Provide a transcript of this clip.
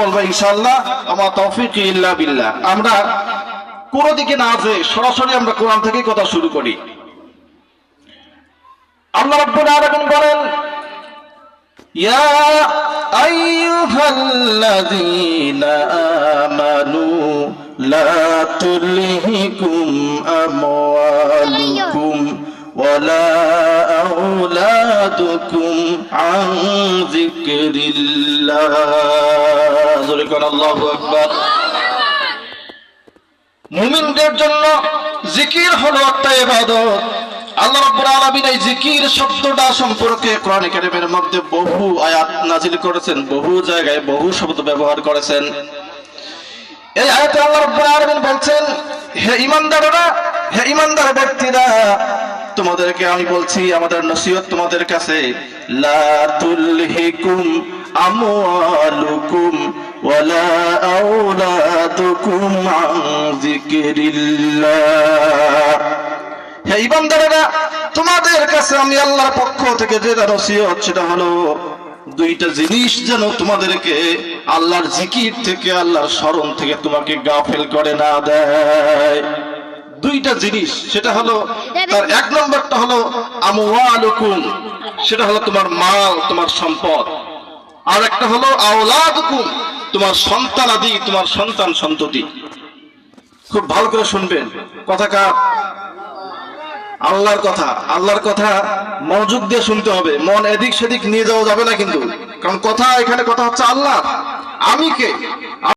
বলবো ইনশাআল্লাহ, আমার তৌফিক ইল্লা বিল্লাহ। আমরা কোন দিকে না যেয়ে সরাসরি আমরা কোরআন থেকে কথা শুরু করি। আল্লাহ রাব্বুল আলামিন বলেন, ইয়া আইয়ুহাল্লাযীনা আমানু লা তুলহিকুম আমওয়ালুকুম ওয়ালা আওলাদুকুম আন যিকরিল্লাহ। আল্লাহু আকবার। মুমিনদের জন্য জিকির হলো একটা ইবাদত। আল্লাহ রাব্বুল আলামিন এই জিকির শব্দটা সম্পর্কে কোরআনে কারীমের মধ্যে বহু আয়াত নাযিল করেছেন, বহু জায়গায় বহু শব্দ ব্যবহার করেছেন। এই আয়াতে আল্লাহ রাব্বুল আলামিন বলছেন, হে ঈমানদাররা, হে ঈমানদার ব্যক্তিরা, তোমাদেরকে আমি বলছি, আমাদের নসিহত তোমাদের কাছে, লা তুলহিকুম আমওয়ালুকুম ওয়ালা আওলাদুকুম আন যিকরিল্লাহ। হে ঈমানদারেরা, তোমাদের কাছে আমি আল্লাহর পক্ষ থেকে যেটা নসিহত, সেটা হলো দুইটা জিনিস যেন তোমাদেরকে আল্লাহর জিকির থেকে, আল্লাহর স্মরণ থেকে তোমাকে গাফেল করে না দেয়। দুইটা জিনিস, সেটা হলো, তার এক নম্বরটা হলো আমওয়ালুকুম, সেটা হলো তোমার মাল, তোমার সম্পদ। আর একটা হলো আওলাদুকুম, তোমার সন্তানাদি, তোমার সন্তান সন্ততি। খুব ভালো করে শুনবেন কথাটা, আল্লাহর কথা, আল্লাহর কথা মনোযোগ দিয়ে শুনতে হবে, মন এদিক সেদিক নিয়ে যাওয়া যাবে না কিন্তু, কারণ কথা, এখানে কথা হচ্ছে আল্লাহ। আমি কে?